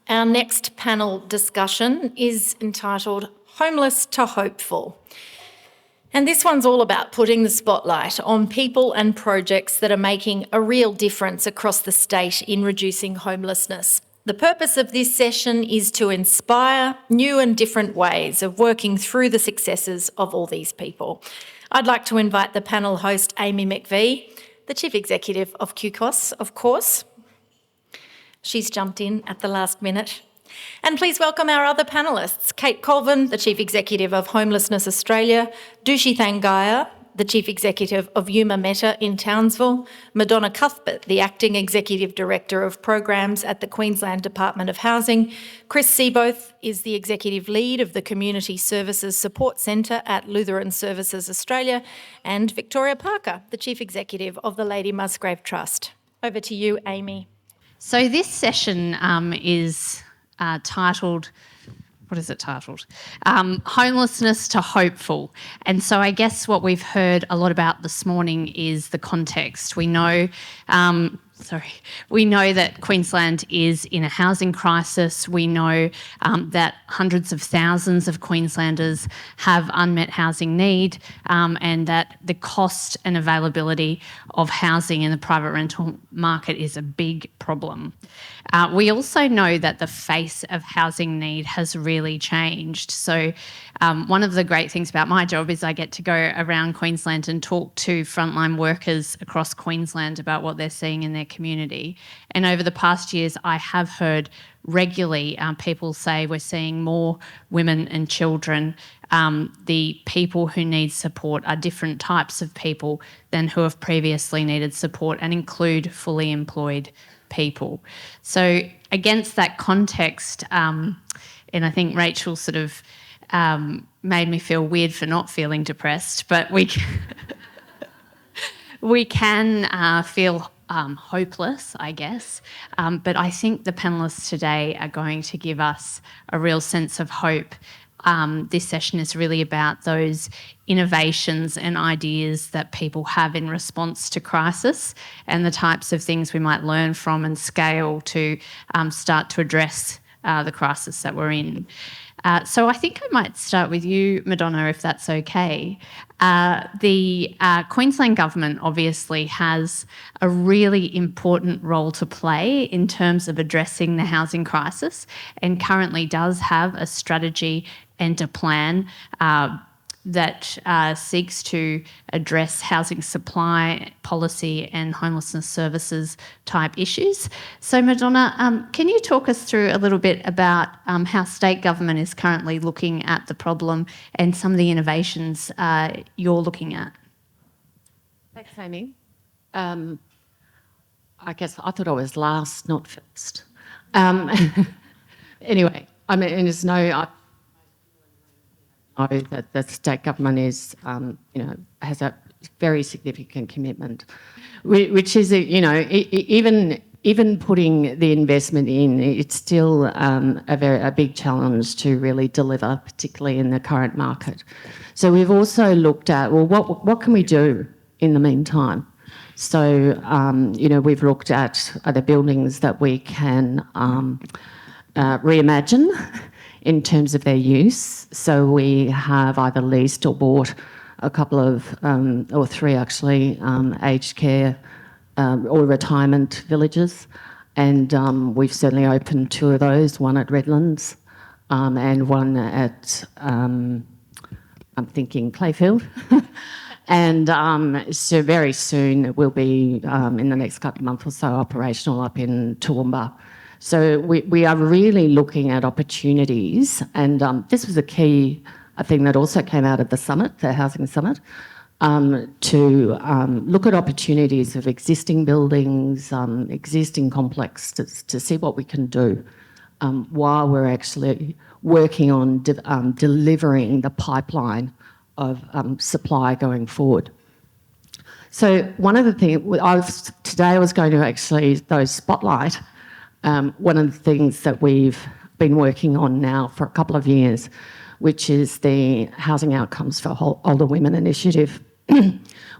Our next panel discussion is entitled Homeless to Hopeful. And this one's all about putting the spotlight on people and projects that are making a real difference across the state in reducing homelessness. The purpose of this session is to inspire new and different ways of working through the successes of all these people. I'd like to invite the panel host, Amy McVie, the Chief Executive of QCOS, of course. She's jumped in at the last minute. And please welcome our other panellists, Kate Colvin, the Chief Executive of Homelessness Australia, Dushi Thangaya, the Chief Executive of Yuma Meta in Townsville, Madonna Cuthbert, the Acting Executive Director of Programs at the Queensland Department of Housing, Chris Seaboth is the Executive Lead of the Community Services Support Centre at Lutheran Services Australia, and Victoria Parker, the Chief Executive of the Lady Musgrave Trust. Over to you, Amy. So this session is titled, what is it titled? Homelessness to Hopeful. And so I guess what we've heard a lot about this morning is the context. We know that Queensland is in a housing crisis. We know that hundreds of thousands of Queenslanders have unmet housing need, and that the cost and availability of housing in the private rental market is a big problem. We also know that the face of housing need has really changed. So one of the great things about my job is I get to go around Queensland and talk to frontline workers across Queensland about what they're seeing in their community. And over the past years, I have heard regularly people say we're seeing more women and children. The people who need support are different types of people than who have previously needed support, and include fully employed people. So against that context, and I think Rachel sort of made me feel weird for not feeling depressed, but we can feel hopeless, I guess. But I think the panellists today are going to give us a real sense of hope. This session is really about those innovations and ideas that people have in response to crisis, and the types of things we might learn from and scale to start to address the crisis that we're in. So I think I might start with you, Madonna, if that's okay. The Queensland Government obviously has a really important role to play in terms of addressing the housing crisis, and currently does have a strategy and a plan that seeks to address housing supply policy and homelessness services type issues. So Madonna, can you talk us through a little bit about how state government is currently looking at the problem and some of the innovations you're looking at? Thanks, Amy. I guess I thought I was last, not first. Anyway, I mean, there's no... I know that the state government is, has a very significant commitment, which is, even putting the investment in, it's still a big challenge to really deliver, particularly in the current market. So we've also looked at, well, what can we do in the meantime? So, we've looked at other buildings that we can reimagine in terms of their use. So we have either leased or bought a couple of, or three actually, aged care or retirement villages. And we've certainly opened two of those, one at Redlands and one at, I'm thinking Clayfield. And so very soon we'll be, in the next couple of months or so, operational up in Toowoomba. So we are really looking at opportunities, and this was a key thing that also came out of the summit, the housing summit, to look at opportunities of existing buildings, existing complexes, to see what we can do while we're actually working on delivering the pipeline of supply going forward. So one of the things, today I was going to actually, spotlight one of the things that we've been working on now for a couple of years, which is the Housing Outcomes for Older Women initiative,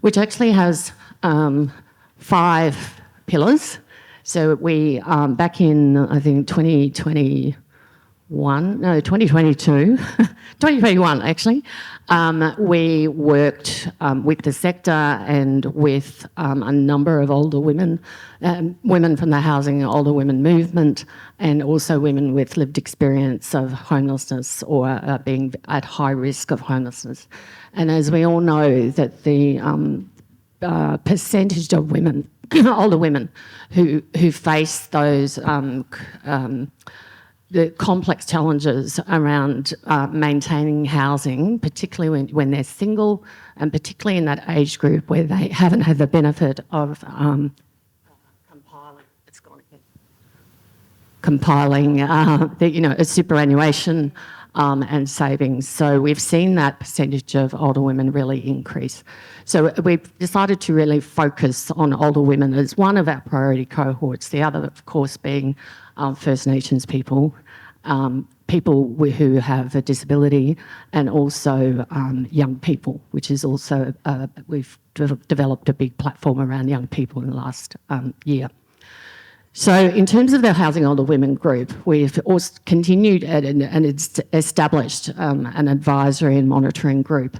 which actually has 5 pillars. So we, back in, I think, 2022, 2021 actually, we worked with the sector and with a number of older women, women from the Housing Older Women movement, and also women with lived experience of homelessness or being at high risk of homelessness. And as we all know, that the percentage of women, older women, who face those the complex challenges around maintaining housing, particularly when they're single, and particularly in that age group where they haven't had the benefit of compiling a superannuation and savings. So we've seen that percentage of older women really increase. So we've decided to really focus on older women as one of our priority cohorts, the other, of course, being First Nations people, people who have a disability, and also young people, which is also, we've developed a big platform around young people in the last year. So in terms of the Housing Older Women group, we've also continued and it's established an advisory and monitoring group,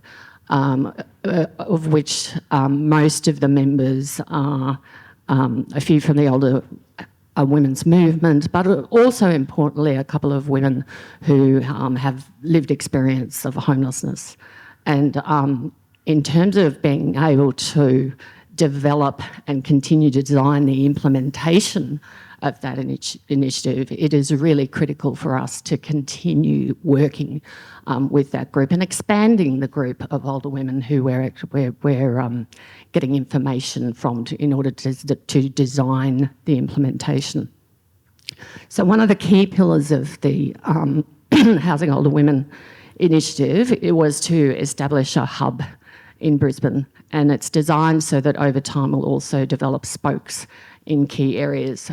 of which most of the members are a few from the older women's movement, but also importantly a couple of women who have lived experience of homelessness. And in terms of being able to develop and continue to design the implementation of that initiative, it is really critical for us to continue working with that group and expanding the group of older women who we're getting information from in order to design the implementation. So one of the key pillars of the Housing Older Women initiative, it was to establish a hub in Brisbane, and it's designed so that over time we'll also develop spokes in key areas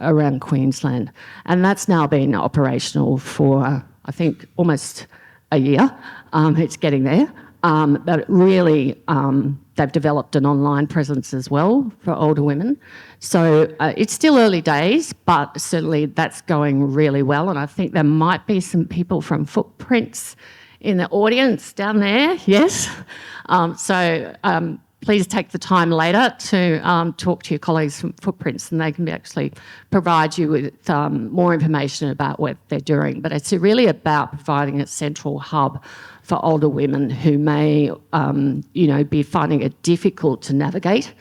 around Queensland. And that's now been operational for, I think, almost a year. It's getting there. But really, they've developed an online presence as well for older women. So it's still early days, but certainly that's going really well. And I think there might be some people from Footprints in the audience down there, yes. Please take the time later to talk to your colleagues from Footprints, and they can actually provide you with more information about what they're doing. But it's really about providing a central hub for older women who may, be finding it difficult to navigate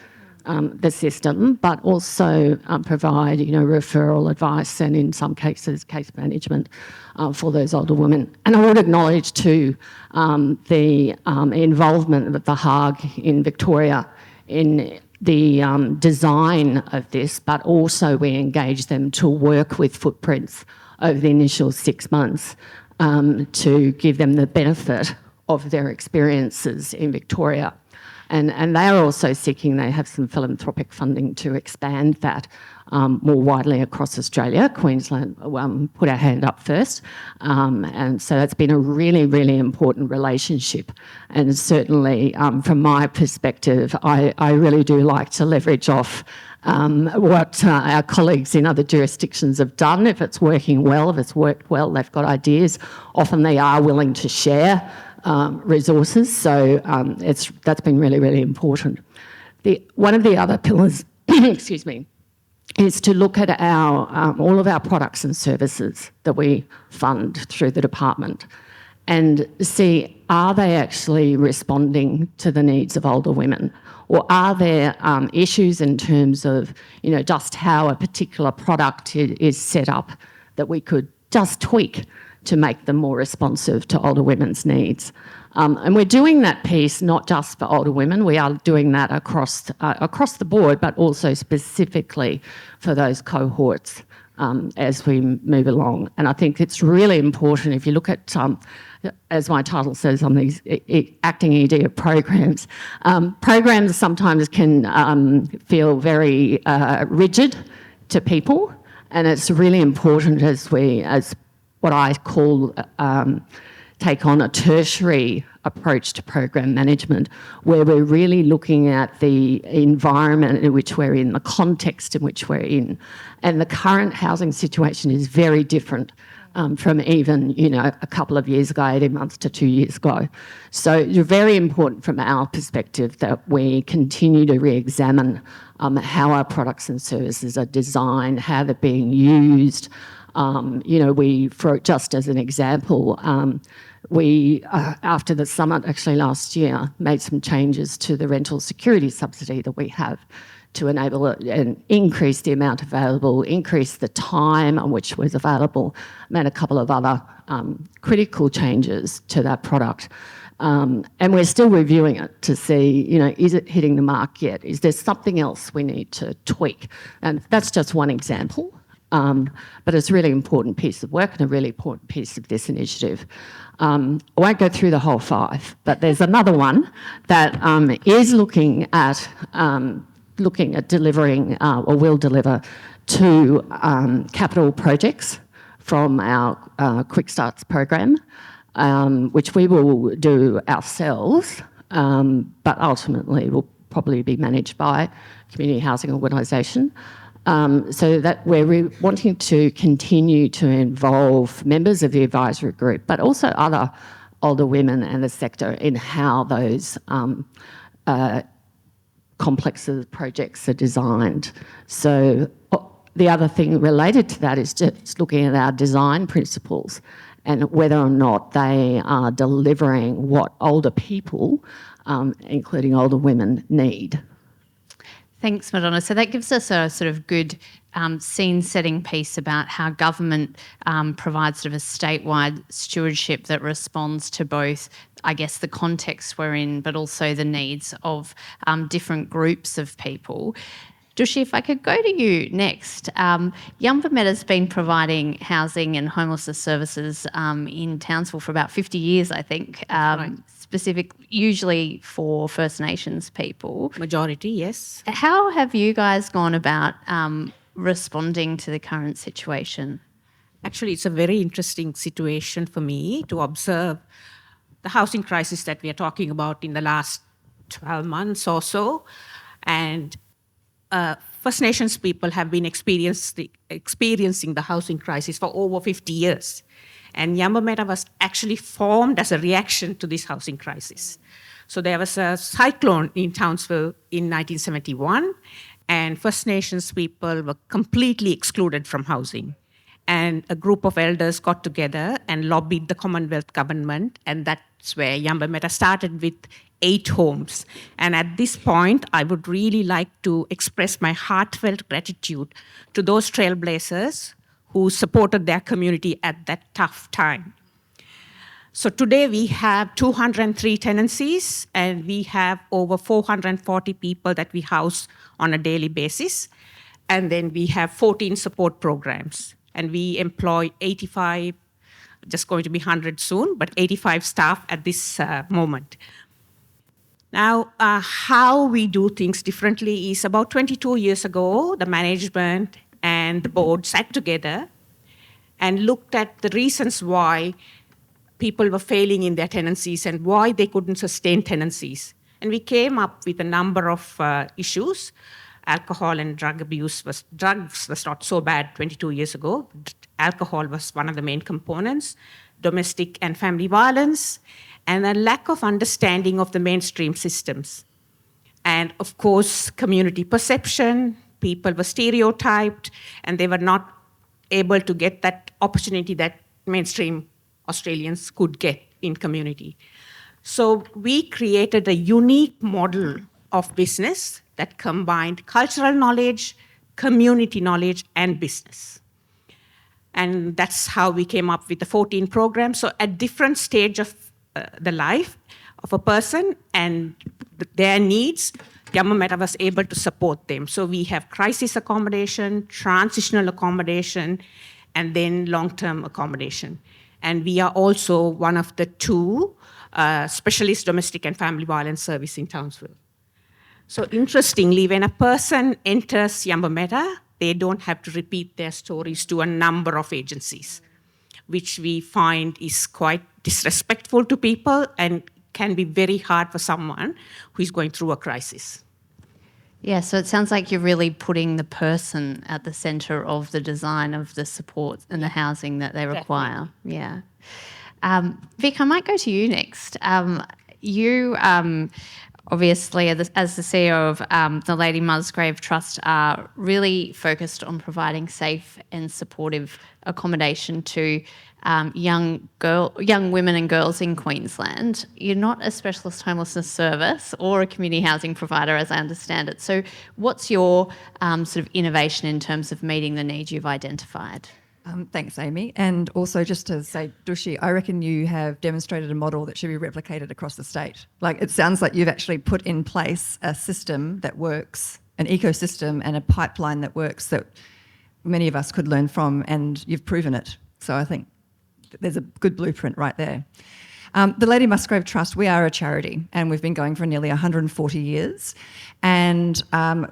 the system, but also provide, referral advice and in some cases case management for those older women. And I would acknowledge too the involvement of the Hague in Victoria in the design of this, but also we engage them to work with Footprints over the initial 6 months to give them the benefit of their experiences in Victoria. And they are also seeking, they have some philanthropic funding to expand that more widely across Australia. Queensland put our hand up first. And so that's been a really, really important relationship. And certainly from my perspective, I really do like to leverage off what our colleagues in other jurisdictions have done. If it's working well, if it's worked well, they've got ideas. Often they are willing to share resources, so that's been really, really important. One of the other pillars, excuse me, is to look at our all of our products and services that we fund through the department and see, are they actually responding to the needs of older women? Or are there issues in terms of, just how a particular product is set up that we could just tweak to make them more responsive to older women's needs? And we're doing that piece not just for older women, we are doing that across the board, but also specifically for those cohorts as we move along. And I think it's really important, if you look at, as my title says on these acting ED of programs, programs sometimes can feel very rigid to people, and it's really important as what I call take on a tertiary approach to program management, where we're really looking at the environment in which we're in, the context in which we're in. And the current housing situation is very different from even, a couple of years ago, 18 months to 2 years ago. So it's very important from our perspective that we continue to re-examine how our products and services are designed, how they're being used. Just as an example, we, after the summit actually last year, made some changes to the rental security subsidy that we have to enable it and increase the amount available, increase the time on which it was available, made a couple of other critical changes to that product. And we're still reviewing it to see, is it hitting the mark yet? Is there something else we need to tweak? And that's just one example. But it's a really important piece of work and a really important piece of this initiative. I won't go through the whole 5, but there's another one that is looking at delivering or will deliver 2 capital projects from our Quick Starts program, which we will do ourselves, but ultimately will probably be managed by a community housing organisation. So that we're wanting to continue to involve members of the advisory group, but also other older women and the sector in how those complexes projects are designed. So the other thing related to that is just looking at our design principles and whether or not they are delivering what older people, including older women, need. Thanks, Madonna. So that gives us a sort of good scene-setting piece about how government provides sort of a statewide stewardship that responds to both, I guess, the context we're in, but also the needs of different groups of people. Dushi, if I could go to you next. Yamba Meta's been providing housing and homelessness services in Townsville for about 50 years, I think. Right. Usually for First Nations people. Majority, yes. How have you guys gone about responding to the current situation? Actually, it's a very interesting situation for me to observe the housing crisis that we are talking about in the last 12 months or so. And First Nations people have been experiencing the housing crisis for over 50 years. And Yamba Meta was actually formed as a reaction to this housing crisis. So there was a cyclone in Townsville in 1971, and First Nations people were completely excluded from housing. And a group of elders got together and lobbied the Commonwealth government, and that's where Yamba Meta started with 8 homes. And at this point, I would really like to express my heartfelt gratitude to those trailblazers who supported their community at that tough time. So today we have 203 tenancies, and we have over 440 people that we house on a daily basis. And then we have 14 support programs. And we employ 85, just going to be 100 soon, but 85 staff at this moment. Now, how we do things differently is about 22 years ago, the management and the board sat together and looked at the reasons why people were failing in their tenancies and why they couldn't sustain tenancies. And we came up with a number of issues. Alcohol and drug abuse drugs was not so bad 22 years ago. Alcohol was one of the main components, domestic and family violence, and a lack of understanding of the mainstream systems. And of course, community perception. People were stereotyped, and they were not able to get that opportunity that mainstream Australians could get in community. So we created a unique model of business that combined cultural knowledge, community knowledge, and business. And that's how we came up with the 14 programs. So at different stage of the life of a person and their needs, Yamba Meta was able to support them. So we have crisis accommodation, transitional accommodation, and then long-term accommodation. And we are also one of the 2 specialist domestic and family violence service in Townsville. So interestingly, when a person enters Yamba Meta, they don't have to repeat their stories to a number of agencies, which we find is quite disrespectful to people and can be very hard for someone who is going through a crisis. Yeah, so it sounds like you're really putting the person at the centre of the design of the support and the housing that they require. Definitely. Yeah. Vic, I might go to you next. You obviously, as the CEO of the Lady Musgrave Trust, are really focused on providing safe and supportive accommodation to young women and girls in Queensland. You're not a specialist homelessness service or a community housing provider, as I understand it. So what's your sort of innovation in terms of meeting the needs you've identified? Thanks, Amy. And also just to say, Dushi, I reckon you have demonstrated a model that should be replicated across the state. Like, it sounds like you've actually put in place a system that works, an ecosystem and a pipeline that works that many of us could learn from, and you've proven it. So I think there's a good blueprint right there. The Lady Musgrave Trust, we are a charity and we've been going for nearly 140 years. And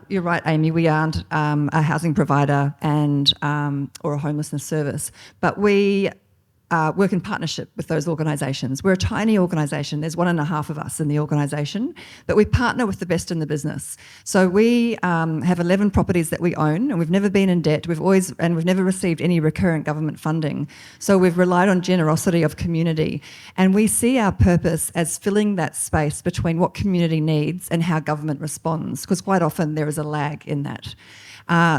you're right, Amy, we aren't a housing provider and or a homelessness service, but we work in partnership with those organisations. We're a tiny organisation. There's 1.5 of us in the organisation, but we partner with the best in the business. So we have 11 properties that we own, and we've never been in debt. We've never received any recurrent government funding. So we've relied on generosity of community, and we see our purpose as filling that space between what community needs and how government responds, because quite often there is a lag in that.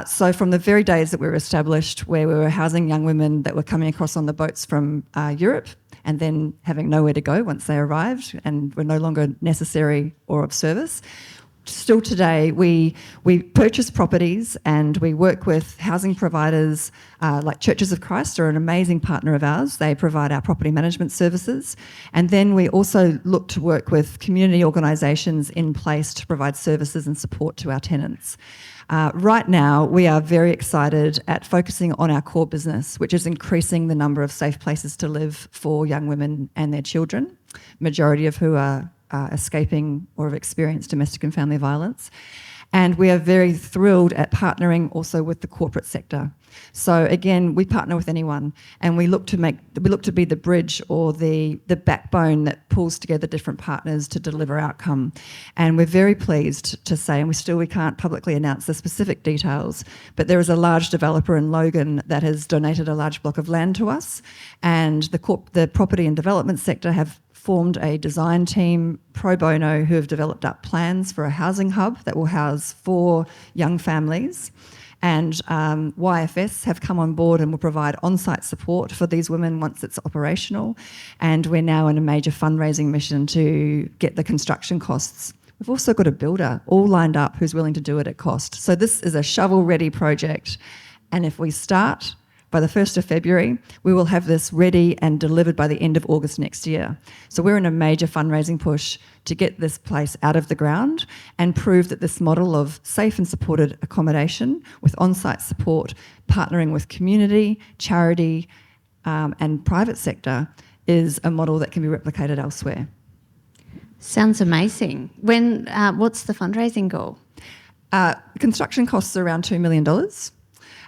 So from the very days that we were established, where we were housing young women that were coming across on the boats from Europe and then having nowhere to go once they arrived and were no longer necessary or of service, still today we purchase properties and we work with housing providers like Churches of Christ are an amazing partner of ours. They provide our property management services. And then we also look to work with community organisations in place to provide services and support to our tenants. Right now, we are very excited at focusing on our core business, which is increasing the number of safe places to live for young women and their children, majority of who are escaping or have experienced domestic and family violence. And we are very thrilled at partnering also with the corporate sector. So again, we partner with anyone, and we look to be the bridge or the backbone that pulls together different partners to deliver outcome. And we're very pleased to say, and we can't publicly announce the specific details, but there is a large developer in Logan that has donated a large block of land to us, and the property and development sector have formed a design team pro bono who have developed up plans for a housing hub that will house 4 young families. And YFS have come on board and will provide on-site support for these women once it's operational. And we're now in a major fundraising mission to get the construction costs. We've also got a builder all lined up who's willing to do it at cost. So this is a shovel-ready project. And if we start by the 1st of February, we will have this ready and delivered by the end of August next year. So we're in a major fundraising push to get this place out of the ground and prove that this model of safe and supported accommodation with on-site support, partnering with community, charity and private sector is a model that can be replicated elsewhere. Sounds amazing. What's the fundraising goal? Construction costs are around $2 million.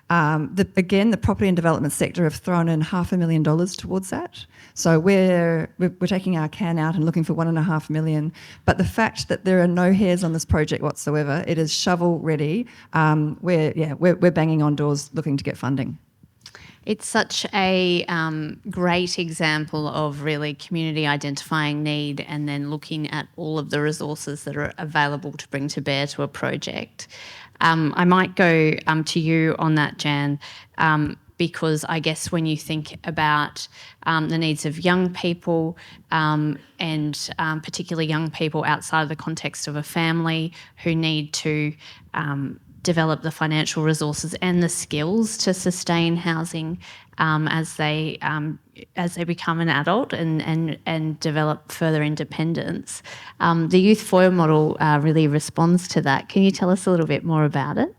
The property and development sector have thrown in $500,000 towards that. So we're taking our can out and looking for $1.5 million. But the fact that there are no hairs on this project whatsoever, it is shovel ready. We're banging on doors looking to get funding. It's such a great example of really community identifying need and then looking at all of the resources that are available to bring to bear to a project. I might go to you on that, Jan, because I guess when you think about the needs of young people and particularly young people outside of the context of a family who need to develop the financial resources and the skills to sustain housing as they become an adult and develop further independence. The Youth Foyer model really responds to that. Can you tell us a little bit more about it?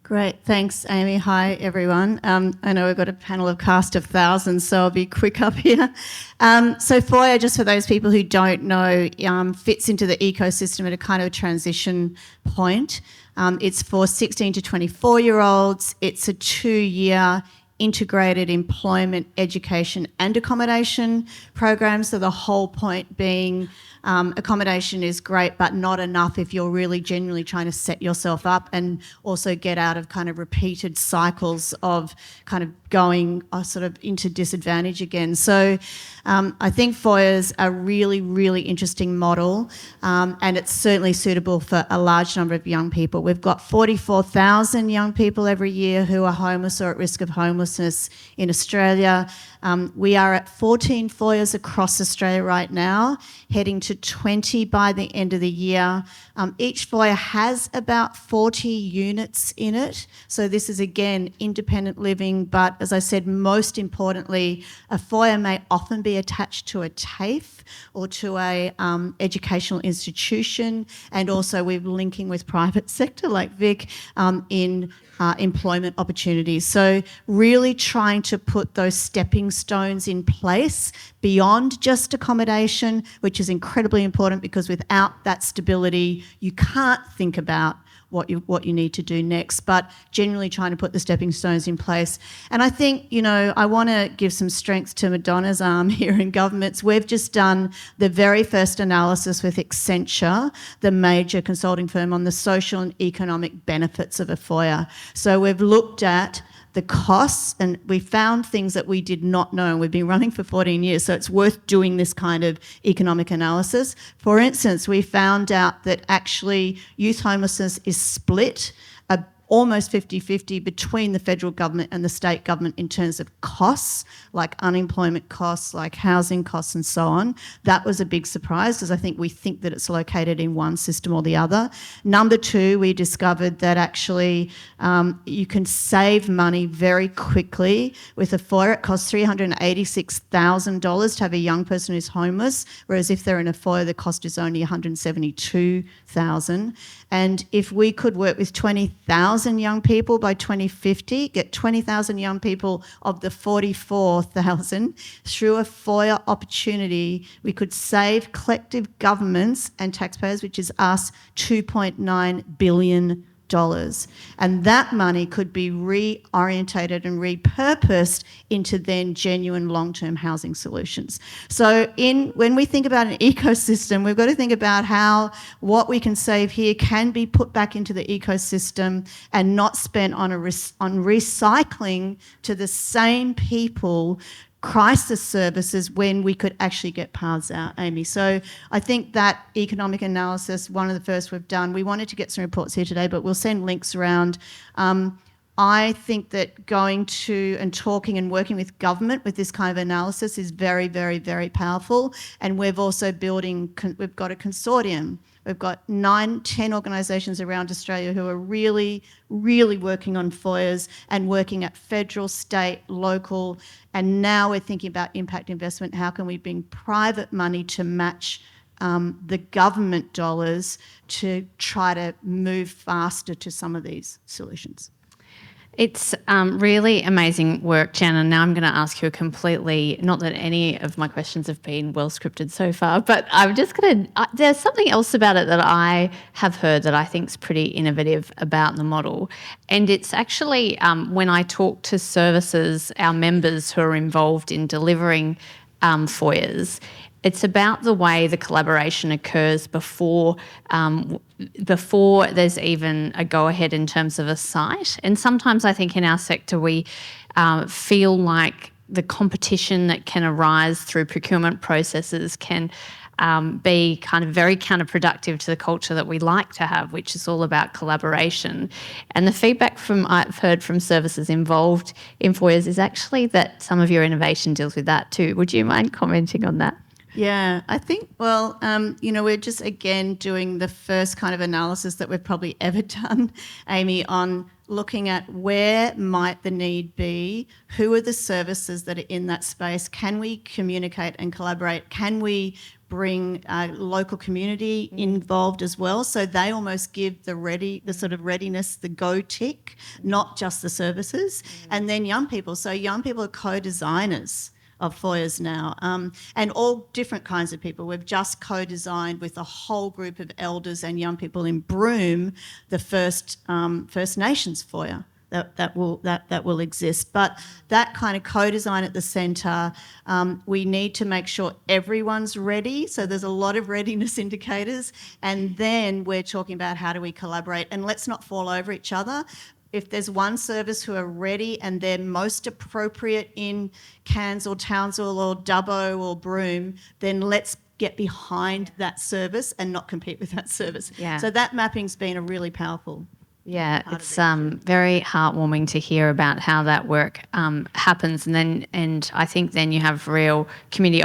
Great, thanks Amy. Hi everyone. I know we've got a panel of cast of thousands, so I'll be quick up here. So Foyer, just for those people who don't know, fits into the ecosystem at a kind of transition point. It's for 16 to 24-year-olds. It's a 2-year integrated employment, education and accommodation programs. So the whole point being accommodation is great, but not enough if you're really genuinely trying to set yourself up and also get out of kind of repeated cycles of kind of going sort of into disadvantage again. So I think FOIA's a really, really interesting model, and it's certainly suitable for a large number of young people. We've got 44,000 young people every year who are homeless or at risk of homelessness in Australia. We are at 14 FOIAs across Australia right now, heading to 20 by the end of the year. Each FOIA has about 40 units in it. So this is, again, independent living, but as I said, most importantly, a FOIA may often be attached to a TAFE or to a educational institution, and also we're linking with private sector like Vic in employment opportunities. So really trying to put those stepping stones in place beyond just accommodation, which is incredibly important because without that stability, you can't think about what you need to do next, but generally trying to put the stepping stones in place. And I think, I want to give some strength to Madonna's arm here in governments. We've just done the very first analysis with Accenture, the major consulting firm, on the social and economic benefits of a FOIA. So we've looked at the costs, and we found things that we did not know, and we've been running for 14 years, so it's worth doing this kind of economic analysis. For instance, we found out that actually youth homelessness is split almost 50-50 between the federal government and the state government in terms of costs, like unemployment costs, like housing costs and so on. That was a big surprise because I think we think that it's located in one system or the other. Number two, we discovered that actually you can save money very quickly. With a FOIA, it costs $386,000 to have a young person who's homeless, whereas if they're in a FOIA, the cost is only $172,000. And if we could work with 20,000 young people by 2050, get 20,000 young people of the 44,000 through a FOIA opportunity, we could save collective governments and taxpayers, which is us, $2.9 billion. And that money could be reorientated and repurposed into then genuine long-term housing solutions. So when we think about an ecosystem, we've got to think about how what we can save here can be put back into the ecosystem and not spent on recycling to the same people crisis services when we could actually get paths out, Amy. So I think that economic analysis, one of the first we've done, we wanted to get some reports here today, but we'll send links around. I think that going to and talking and working with government with this kind of analysis is very, very, very powerful. And we've also we've got a consortium. We've got 10 organisations around Australia who are really, really working on FOIAs and working at federal, state, local, and now we're thinking about impact investment. How can we bring private money to match the government dollars to try to move faster to some of these solutions? It's really amazing work, Jan, and now I'm going to ask you a completely, not that any of my questions have been well scripted so far, but I'm just going to, there's something else about it that I have heard that I think is pretty innovative about the model. And it's actually when I talk to services, our members who are involved in delivering FOIAs, it's about the way the collaboration occurs before there's even a go-ahead in terms of a site. And sometimes I think in our sector we feel like the competition that can arise through procurement processes can be kind of very counterproductive to the culture that we like to have, which is all about collaboration. And the feedback I've heard from services involved in FOIAs is actually that some of your innovation deals with that too. Would you mind commenting on that? Yeah, I think, we're just, again, doing the first kind of analysis that we've probably ever done, Amy, on looking at where might the need be, who are the services that are in that space, can we communicate and collaborate, can we bring local community involved as well, so they almost give the sort of readiness, the go tick, not just the services, and then young people. So young people are co-designers of FOIAs now, and all different kinds of people. We've just co-designed with a whole group of elders and young people in Broome the first Nations FOIA. that will exist. But that kind of co-design at the centre, we need to make sure everyone's ready. So there's a lot of readiness indicators, and then we're talking about how do we collaborate, and let's not fall over each other. If there's one service who are ready and they're most appropriate in Cairns or Townsville or Dubbo or Broome, then let's get behind that service and not compete with that service. Yeah. So that mapping's been a really powerful. Yeah, it's very heartwarming to hear about how that work happens, and I think then you have real community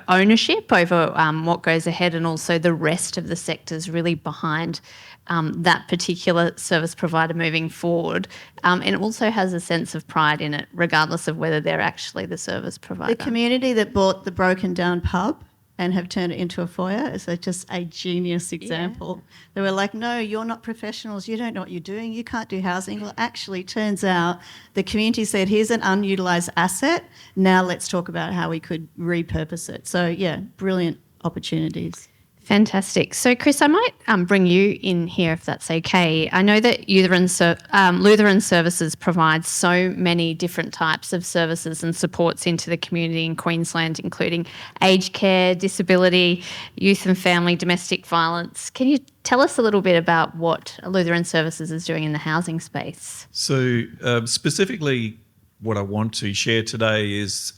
ownership over what goes ahead, and also the rest of the sectors really behind that particular service provider moving forward, and it also has a sense of pride in it, regardless of whether they're actually the service provider. The community that bought the broken down pub and have turned it into a foyer is just a genius example. Yeah. They were like, no, you're not professionals, you don't know what you're doing, you can't do housing. Well, actually, turns out the community said, here's an unutilised asset, now let's talk about how we could repurpose it. So, yeah, brilliant opportunities. Fantastic. So, Chris, I might bring you in here if that's okay. I know that Lutheran Services provides so many different types of services and supports into the community in Queensland, including aged care, disability, youth and family, domestic violence. Can you tell us a little bit about what Lutheran Services is doing in the housing space? So, specifically, what I want to share today is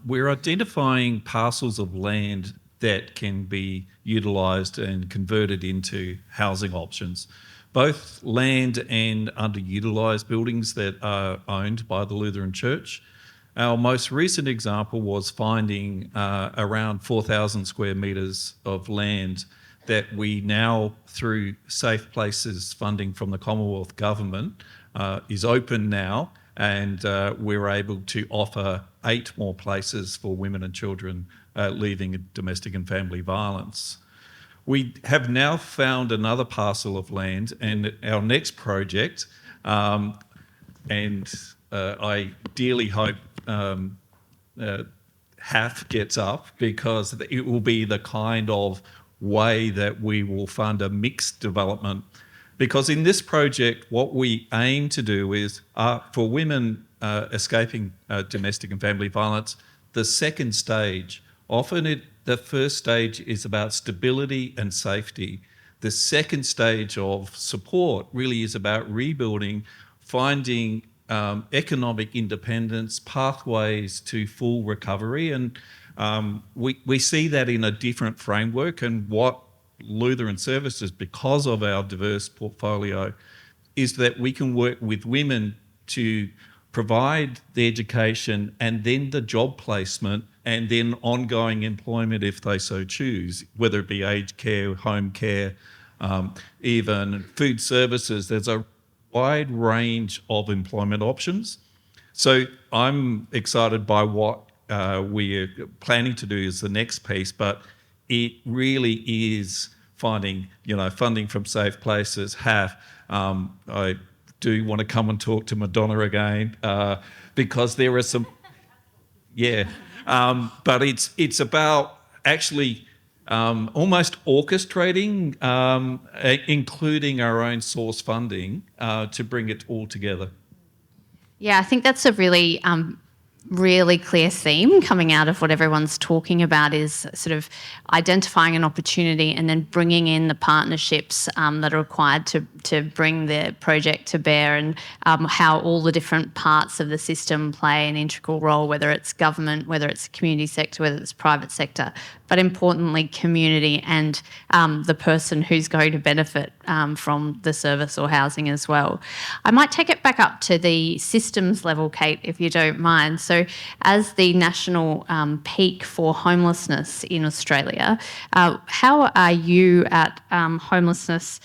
we're identifying parcels of land that can be utilised and converted into housing options, both land and underutilised buildings that are owned by the Lutheran Church. Our most recent example was finding around 4,000 square metres of land that we now, through Safe Places funding from the Commonwealth Government, is open now, and we're able to offer 8 more places for women and children leaving domestic and family violence. We have now found another parcel of land, and our next project, and I dearly hope HAF gets up, because it will be the kind of way that we will fund a mixed development. Because in this project, what we aim to do is, for women escaping domestic and family violence, the second stage, often the first stage is about stability and safety. The second stage of support really is about rebuilding, finding economic independence, pathways to full recovery. And we see that in a different framework. And what Lutheran Services, because of our diverse portfolio, is that we can work with women to provide the education and then the job placement and then ongoing employment if they so choose, whether it be aged care, home care, even food services. There's a wide range of employment options. So I'm excited by what we're planning to do as the next piece, but it really is finding, funding from Safe Places, HAF. I do want to come and talk to Madonna again, because there are some, but it's about actually almost orchestrating, including our own source funding to bring it all together. Yeah, I think that's a really clear theme coming out of what everyone's talking about, is sort of identifying an opportunity and then bringing in the partnerships that are required to bring the project to bear, and how all the different parts of the system play an integral role, whether it's government, whether it's community sector, whether it's private sector, but importantly community and the person who's going to benefit from the service or housing as well. I might take it back up to the systems level, Kate, if you don't mind. So as the national peak for homelessness in Australia, how are you at Homelessness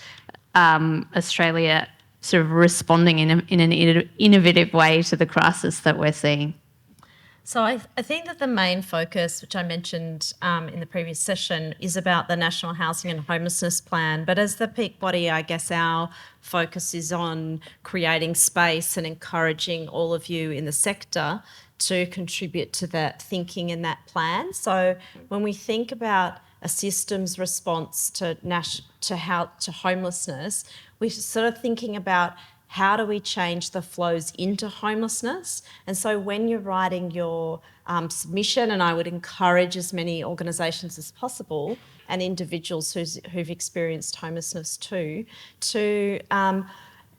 Australia sort of responding in an innovative way to the crisis that we're seeing? So I think that the main focus, which I mentioned in the previous session, is about the National Housing and Homelessness Plan. But as the peak body, I guess our focus is on creating space and encouraging all of you in the sector to contribute to that thinking and that plan. So when we think about a systems response to homelessness, we're sort of thinking about how do we change the flows into homelessness? And so when you're writing your submission, and I would encourage as many organisations as possible and individuals who've experienced homelessness too, to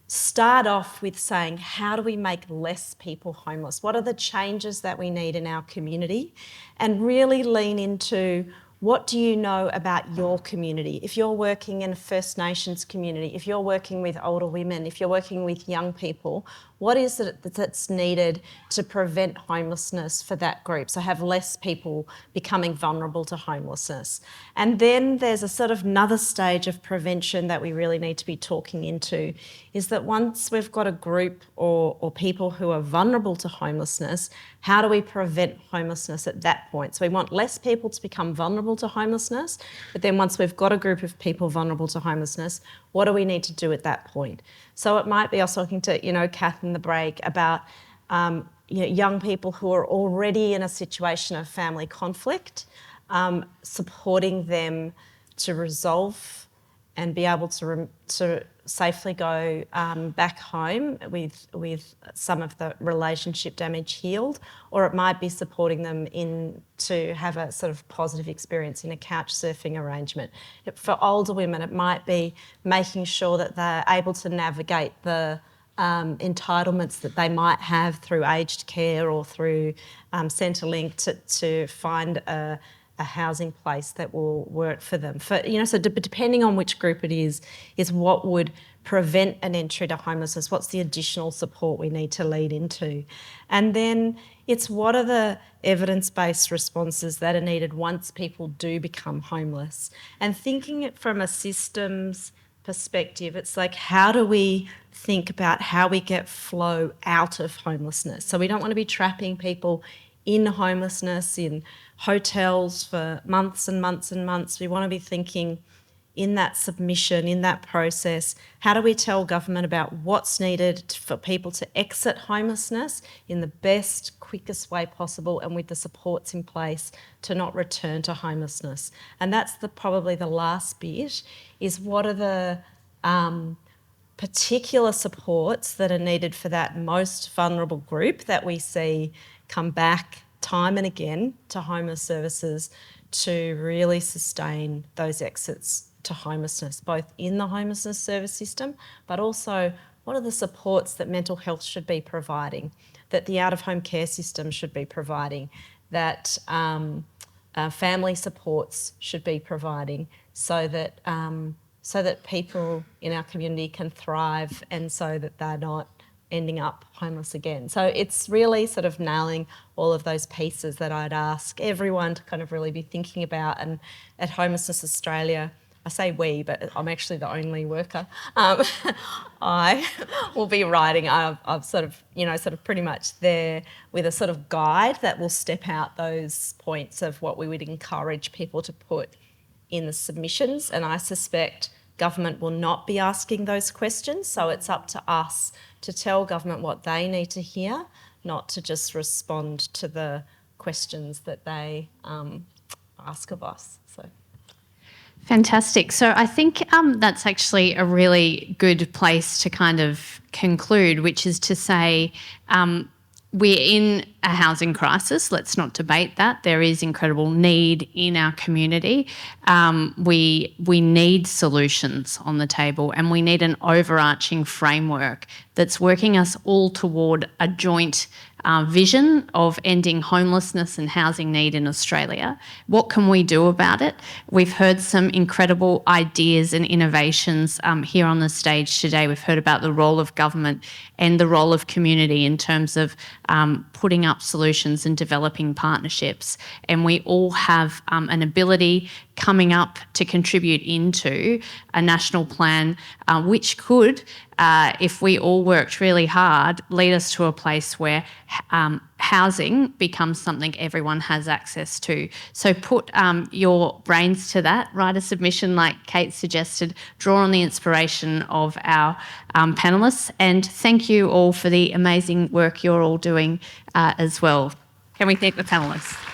start off with saying, how do we make less people homeless? What are the changes that we need in our community? And really lean into, what do you know about your community? If you're working in a First Nations community, if you're working with older women, if you're working with young people, what is it that's needed to prevent homelessness for that group? So have less people becoming vulnerable to homelessness. And then there's a sort of another stage of prevention that we really need to be talking into, is that once we've got a group or people who are vulnerable to homelessness, how do we prevent homelessness at that point? So we want less people to become vulnerable to homelessness, but then once we've got a group of people vulnerable to homelessness, what do we need to do at that point? So it might be, I was talking to, Kath in the break about young people who are already in a situation of family conflict, supporting them to resolve and be able to safely go back home with some of the relationship damage healed, or it might be supporting them to have a sort of positive experience in a couch surfing arrangement. For older women, it might be making sure that they're able to navigate the entitlements that they might have through aged care or through Centrelink to find a housing place that will work for them. So depending on which group it is what would prevent an entry to homelessness, what's the additional support we need to lead into. And then it's what are the evidence-based responses that are needed once people do become homeless. And thinking it from a systems perspective, it's like, how do we think about how we get flow out of homelessness? So we don't want to be trapping people in homelessness, in hotels for months and months and months. We want to be thinking in that submission, in that process, how do we tell government about what's needed for people to exit homelessness in the best, quickest way possible and with the supports in place to not return to homelessness. And that's probably the last bit, is what are the particular supports that are needed for that most vulnerable group that we see come back time and again to homeless services to really sustain those exits to homelessness, both in the homelessness service system, but also what are the supports that mental health should be providing, that the out-of-home care system should be providing, that family supports should be providing, so that people in our community can thrive and so that they're not ending up homeless again. So it's really sort of nailing all of those pieces that I'd ask everyone to kind of really be thinking about. And at Homelessness Australia, I say we, but I'm actually the only worker. I will be writing, I've sort of pretty much there with a sort of guide that will step out those points of what we would encourage people to put in the submissions. And I suspect government will not be asking those questions. So it's up to us to tell government what they need to hear, not to just respond to the questions that they ask of us. So. Fantastic. So I think that's actually a really good place to kind of conclude, which is to say we're in a housing crisis. Let's not debate that. There is incredible need in our community. We need solutions on the table, and we need an overarching framework that's working us all toward a joint vision of ending homelessness and housing need in Australia. What can we do about it? We've heard some incredible ideas and innovations here on the stage today. We've heard about the role of government and the role of community in terms of putting up solutions and developing partnerships. And we all have an ability coming up to contribute into a national plan which could, if we all worked really hard, lead us to a place where housing becomes something everyone has access to. So put your brains to that, write a submission like Kate suggested, draw on the inspiration of our panellists, and thank you all for the amazing work you're all doing as well. Can we thank the panellists?